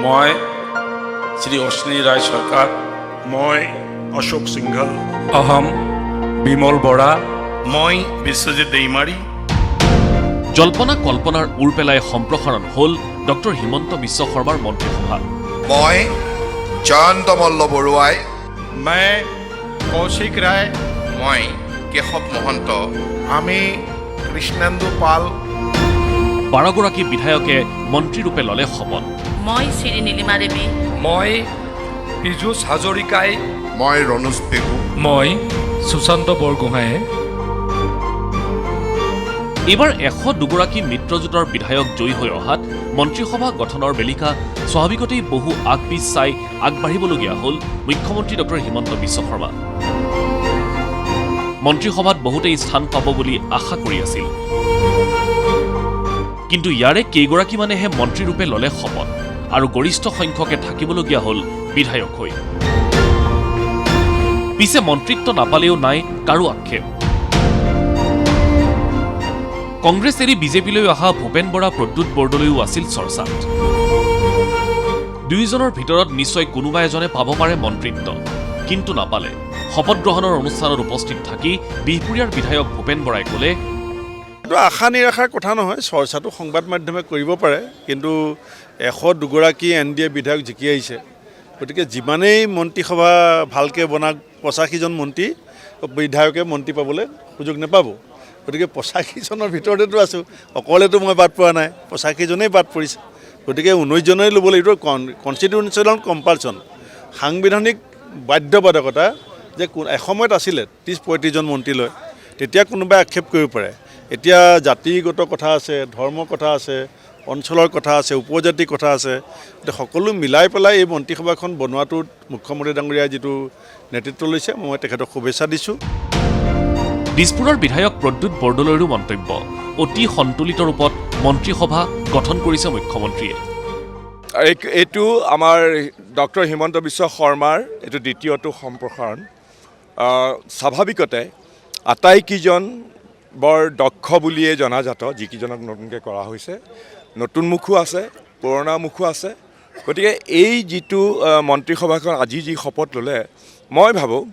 মই শ্ৰী অশ্বিনী ৰায় চৰকাৰ, মই অশোক সিংঘল, অহম বিমল বৰা, মই বিশ্বজিৎ দৈমাৰী। জল্পনা কল্পনাৰ উৰ পেলাই সম্প্ৰসাৰণ হ'ল ডক্টৰ হিমন্ত বিশ্ব শৰ্মাৰ মন্ত্ৰীসভা। মই জয়ন্ত মল্ল বৰুৱাই, মই কৌশিক ৰায়, মই কেশৱ মহন্ত, আমি কৃষ্ণেন্দু পাল। 12গৰাকী বিধায়কে মন্ত্ৰীৰূপে ল'লে শপত। মই শ্ৰী নীলিমা দেৱী, মই পীযুষ হাজৰিকাই, মই ৰণোজ পেগু, মই সুশান্ত বৰগোহাঁয়ে। এইবাৰ 102গৰাকী মিত্ৰজোঁটৰ বিধায়ক জয়ী হৈ অহাত মন্ত্ৰীসভা গঠনৰ বেলিকা স্বাভাৱিকতেই বহু আগপিছ চাই আগবাঢ়িবলগীয়া হ'ল মুখ্যমন্ত্ৰী ডক্টৰ হিমন্ত বিশ্ব শৰ্মা। মন্ত্ৰীসভাত বহুতেই স্থান পাব বুলি আশা কৰি আছিল, কিন্তু ইয়াৰে কেইগৰাকীমানেহে মন্ত্ৰীৰূপে ল'লে শপত আৰু গৰিষ্ঠ সংখ্যকে থাকিবলগীয়া হ'ল বিধায়ক হৈ। পিছে মন্ত্ৰিত্ব নাপালেও নাই কাৰো আক্ষেপ। কংগ্ৰেছ এৰি বিজেপিলৈ অহা ভূপেন বৰা, প্ৰদ্যুৎ বৰদলৈও আছিল চৰ্চাত। দুয়োজনৰ ভিতৰত নিশ্চয় কোনোবা এজনে পাব পাৰে মন্ত্ৰিত্ব, কিন্তু নাপালে। শপত গ্ৰহণৰ অনুষ্ঠানত উপস্থিত থাকি বিহপুৰীয়াৰ বিধায়ক ভূপেন বৰাই ক'লে, এইটো আশা নিৰাশাৰ কথা নহয়, চৰ্চাটো সংবাদ মাধ্যমে কৰিব পাৰে, কিন্তু 102গৰাকী NDA বিধায়ক জিকি আহিছে। গতিকে যিমানেই মন্ত্ৰীসভা ভালকৈ বনাক, 85জন মন্ত্ৰী বিধায়কে মন্ত্ৰী পাবলৈ সুযোগ নাপাব। গতিকে 85জনৰ ভিতৰতেতো আছোঁ, অকলেতো মই বাদ পোৱা নাই, 85জনেই বাদ পৰিছে। গতিকে 19জনেই ল'ব লাগিব। কনষ্টিটিউশ্যনেল কম্পালচন, সাংবিধানিক বাধ্যবাধকতা যে এসময়ত আছিলে 30-35জন মন্ত্ৰী লয়, তেতিয়া কোনোবাই আক্ষেপ কৰিব পাৰে। এতিয়া জাতিগত কথা আছে, ধৰ্মৰ কথা আছে, অঞ্চলৰ কথা আছে, উপজাতিৰ কথা আছে। এতিয়া সকলো মিলাই পেলাই এই মন্ত্ৰীসভাখন বনোৱাটোত মুখ্যমন্ত্ৰী ডাঙৰীয়াই যিটো নেতৃত্ব লৈছে, মই তেখেতক শুভেচ্ছা দিছোঁ। দিছপুৰৰ বিধায়ক প্ৰদ্যুৎ বৰদলৈৰো মন্তব্য, অতি সন্তুলিত ৰূপত মন্ত্ৰীসভা গঠন কৰিছে মুখ্যমন্ত্ৰীয়ে। এইটো আমাৰ ডক্টৰ হিমন্ত বিশ্ব শৰ্মাৰ এইটো দ্বিতীয়টো সম্প্ৰসাৰণ। স্বাভাৱিকতে আটাইকেইজন বৰ দক্ষ বুলিয়েই জনাজাত, যিকেইজনক নতুনকৈ কৰা হৈছে। নতুন মুখো আছে, পুৰণা মুখো আছে। গতিকে এই যিটো মন্ত্ৰীসভাখন আজি যি শপত ল'লে, মই ভাবোঁ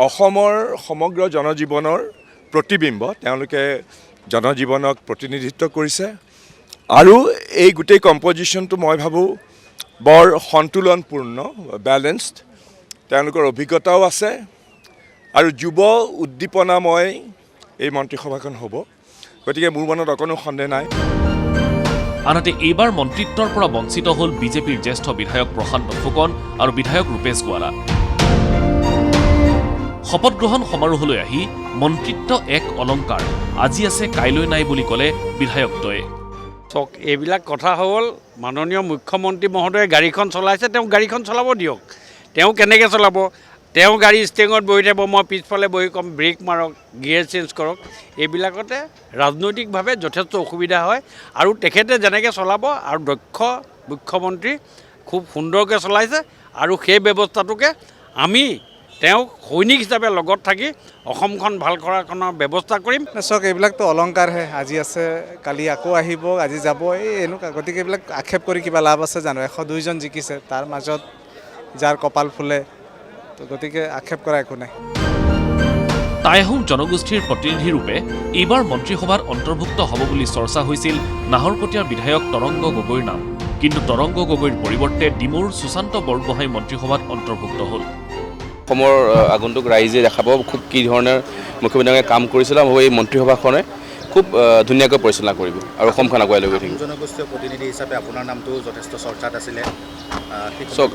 অসমৰ সমগ্ৰ জনজীৱনৰ প্ৰতিবিম্ব। তেওঁলোকে জনজীৱনক প্ৰতিনিধিত্ব কৰিছে আৰু এই গোটেই কম্পজিশ্যনটো মই ভাবোঁ বৰ সন্তুলনপূৰ্ণ, বেলেঞ্চড। তেওঁলোকৰ অভিজ্ঞতাও আছে আৰু যুৱ উদ্দীপনাময় এই মন্ত্ৰীসভাখন হ'ব। গতিকে মোৰ মনত অকণো সন্দেহ নাই। আনহাতে এইবাৰ মন্ত্ৰিত্বৰ পৰা বঞ্চিত হ'ল বিজেপিৰ জ্যেষ্ঠ বিধায়ক প্ৰশান্ত ফুকন আৰু বিধায়ক ৰূপেশ গোৱালা। শপত গ্ৰহণ সমাৰোহলৈ আহি মন্ত্ৰিত্ব এক অলংকাৰ, আজি আছে কাইলৈ নাই বুলি ক'লে বিধায়কদ্বয়ে। চাওক, এইবিলাক কথা হ'ল মাননীয় মুখ্যমন্ত্ৰী মহোদয়ে গাড়ীখন চলাইছে, তেওঁ গাড়ীখন চলাব দিয়ক। তেওঁ কেনেকৈ চলাব? তেওঁ গাড়ী ষ্টেঙত বহি থাকিব, মই পিছফালে বহি ক'ম ব্ৰেক মাৰক, গিয়েৰ চেঞ্জ কৰক। এইবিলাকতে ৰাজনৈতিকভাৱে যথেষ্ট অসুবিধা হয় আৰু তেখেতে যেনেকৈ চলাব আৰু দক্ষ মুখ্যমন্ত্ৰী খুব সুন্দৰকৈ চলাইছে আৰু সেই ব্যৱস্থাটোকে আমি তেওঁক সৈনিক হিচাপে লগত থাকি অসমখন ভাল কৰাখনৰ ব্যৱস্থা কৰিম। চাওক, এইবিলাকতো অলংকাৰহে, আজি আছে কালি আকৌ আহিব, আজি যাব, এই এনেকুৱা। গতিকে এইবিলাক আক্ষেপ কৰি কিবা লাভ আছে জানো? 102জন জিকিছে, তাৰ মাজত যাৰ কপাল ফুলে, তো গতিকে আক্ষেপ কৰা একো নাই। টাই আহোম জনগোষ্ঠীৰ প্ৰতিনিধিৰূপে এইবাৰ মন্ত্ৰীসভাত অন্তৰ্ভুক্ত হ'ব বুলি চৰ্চা হৈছিল নাহৰকটীয়াৰ বিধায়ক তৰংগ গগৈৰ নাম, কিন্তু তৰংগ গগৈৰ পৰিৱৰ্তে ডিমৌৰ সুশান্ত বৰগোহাঁই মন্ত্ৰীসভাত অন্তৰ্ভুক্ত হ'ল। অসমৰ আগন্তুক ৰাইজে দেখা পাব খুব কি ধৰণৰ মুখ্যমন্ত্ৰীয়ে কাম কৰিছিল আৰু এই মন্ত্ৰীসভাখনে খুব ধুনীয়াকৈ পৰিচালনা কৰিব আৰু অসমখন আগুৱাই লৈ গৈ থাকিব। জনগোষ্ঠীয় প্ৰতিনিধি হিচাপে আপোনাৰ নামটো যথেষ্ট চৰ্চাত আছিলে। চাওক,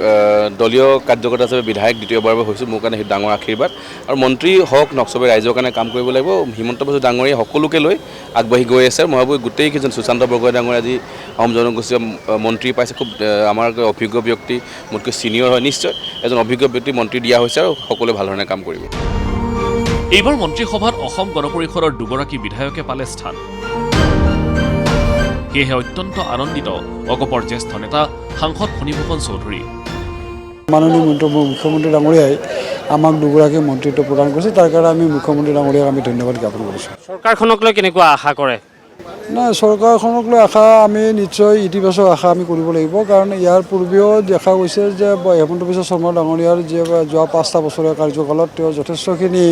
দলীয় কাৰ্যকৰ্তা হিচাপে বিধায়ক দ্বিতীয়বাৰৰ বাবে হৈছোঁ, মোৰ কাৰণে সেইটো ডাঙৰ আশীৰ্বাদ। আৰু মন্ত্ৰী হওক নহওক চবেই ৰাইজৰ কাৰণে কাম কৰিব লাগিব। হিমন্ত বিশ্ব ডাঙৰীয়াই সকলোকে লৈ আগবাঢ়ি গৈ আছে। মই ভাবোঁ গোটেইকেইজন সুশান্ত বৰগোহাঁই ডাঙৰীয়া আজি আহোম জনগোষ্ঠীয় মন্ত্ৰী পাইছে, খুব আমাৰ অভিজ্ঞ ব্যক্তি, মোতকৈ ছিনিয়ৰ হয়। নিশ্চয় এজন অভিজ্ঞ ব্যক্তি মন্ত্ৰী দিয়া হৈছে আৰু সকলোৱে ভাল ধৰণে কাম কৰিব। এইবাৰ মন্ত্ৰীসভাত অসম গণ পৰিষদৰ 2গৰাকী বিধায়কে পালে স্থান। সেয়েহে অত্যন্ত আনন্দিত অগপৰ জ্যেষ্ঠ নেতা সাংসদ ফণীভূষণ চৌধুৰী। মাননীয় মুখ্যমন্ত্ৰী ডাঙৰীয়াই আমাক 2গৰাকী মন্ত্ৰিত্ব প্ৰদান কৰিছে, তাৰ কাৰণে আমি মুখ্যমন্ত্ৰী ডাঙৰীয়াক আমি ধন্যবাদ জ্ঞাপন কৰিছোঁ। চৰকাৰখনক লৈ কেনেকুৱা আশা কৰে? নাই, চৰকাৰখনক লৈ আশা আমি নিশ্চয় ইতিবাচক আশা আমি কৰিব লাগিব, কাৰণ ইয়াৰ পূৰ্বেও দেখা গৈছে যে হিমন্ত বিশ্ব শৰ্মা ডাঙৰীয়াৰ যোৱা 5টা বছৰীয়া কাৰ্যকালত তেওঁ যথেষ্টখিনি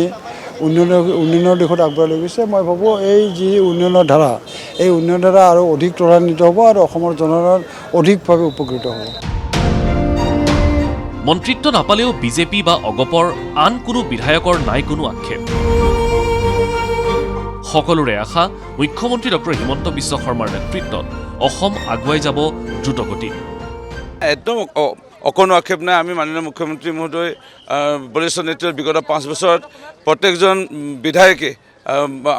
উন্নয়নৰ দিশত আগবঢ়াই লৈ গৈছে। মই ভাবোঁ এই যি উন্নয়নৰ ধাৰা, এই উন্নয়নৰ ধাৰা আৰু অধিক ত্বৰান্বিত হ'ব আৰু অসমৰ জনসাধাৰণ অধিকভাৱে উপকৃত হ'ব। মন্ত্ৰিত্ব নাপালেও বিজেপি বা অগপৰ আন কোনো বিধায়কৰ নাই কোনো আক্ষেপ। সকলোৰে আশা মুখ্যমন্ত্ৰী ডক্টৰ হিমন্ত বিশ্ব শৰ্মাৰ নেতৃত্বত অসম আগুৱাই যাব দ্ৰুতগতিত। একদম অকণো আক্ষেপ নাই। আমি মাননীয় মুখ্যমন্ত্ৰী মহোদয় বলিষ্ঠ নেতৃত্বত বিগত 5 বছৰত প্ৰত্যেকজন বিধায়কে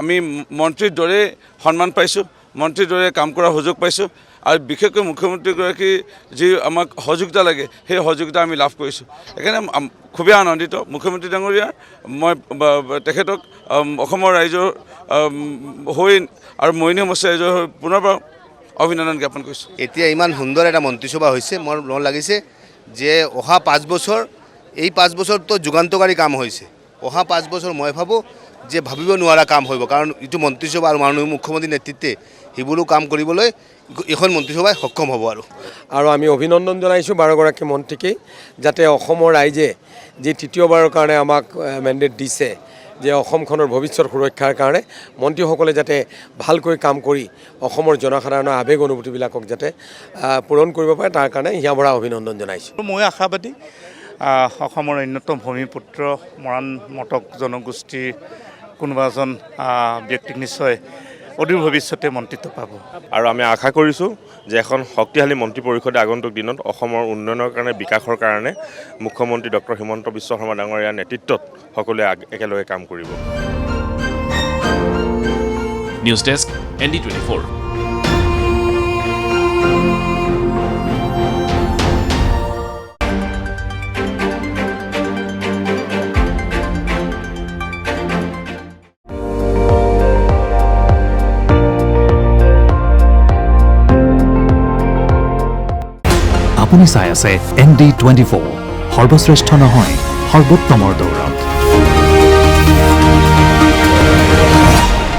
আমি মন্ত্ৰীৰ দৰে সন্মান পাইছোঁ, মন্ত্ৰীৰ দৰে কাম কৰাৰ সুযোগ পাইছোঁ, আৰু বিশেষকৈ মুখ্যমন্ত্ৰীগৰাকী যি আমাক সহযোগিতা লাগে সেই সহযোগিতা আমি লাভ কৰিছোঁ। সেইকাৰণে খুবেই আনন্দিত মুখ্যমন্ত্ৰী ডাঙৰীয়াৰ। মই তেখেতক অসমৰ ৰাইজৰ হৈ আৰু মৰিনী সমষ্টিৰ ৰাইজৰ হৈ পুনৰবাৰ অভিনন্দন জ্ঞাপন কৰিছোঁ। এতিয়া ইমান সুন্দৰ এটা মন্ত্ৰীসভা হৈছে, মোৰ মন লাগিছে যে অহা 5 বছৰ, এই 5 বছৰতো যুগান্তকাৰী কাম হৈছে। অহা 5 বছৰ মই ভাবোঁ যে ভাবিব নোৱাৰা কাম হ'ব, কাৰণ এইটো মন্ত্ৰীসভা আৰু মাননীয় মুখ্যমন্ত্ৰীৰ নেতৃত্বে সেইবোৰো কাম কৰিবলৈ এখন মন্ত্ৰীসভাই সক্ষম হ'ব। আৰু আমি অভিনন্দন জনাইছোঁ 12গৰাকী মন্ত্ৰীকেই, যাতে অসমৰ ৰাইজে যি তৃতীয়বাৰৰ কাৰণে আমাক মেণ্ডেট দিছে যে অসমখনৰ ভৱিষ্যত সুৰক্ষাৰ কাৰণে মন্ত্ৰীসকলে যাতে ভালকৈ কাম কৰি অসমৰ জনসাধাৰণৰ আৱেগ অনুভূতিবিলাকক যাতে পূৰণ কৰিব পাৰে, তাৰ কাৰণে হিয়া ভৰা অভিনন্দন জনাইছোঁ। মই আশাবাদী অসমৰ অন্যতম ভূমিপুত্ৰ মৰাণ মটক জনগোষ্ঠীৰ কোনোবা এজন ব্যক্তিক নিশ্চয় অদূৰ ভৱিষ্যতে মন্ত্ৰিত্ব পাব। আৰু আমি আশা কৰিছোঁ যে এখন শক্তিশালী মন্ত্ৰী পৰিষদে আগন্তুক দিনত অসমৰ উন্নয়নৰ কাৰণে, বিকাশৰ কাৰণে মুখ্যমন্ত্ৰী ডক্টৰ হিমন্ত বিশ্ব শৰ্মা ডাঙৰীয়াৰ নেতৃত্বত সকলোৱে একেলগে কাম কৰিব। News desk ND24। আপুনি চাই আছে ND24, সৰ্বশ্ৰেষ্ঠ নহয় সৰ্বোত্তমৰ দৌৰ।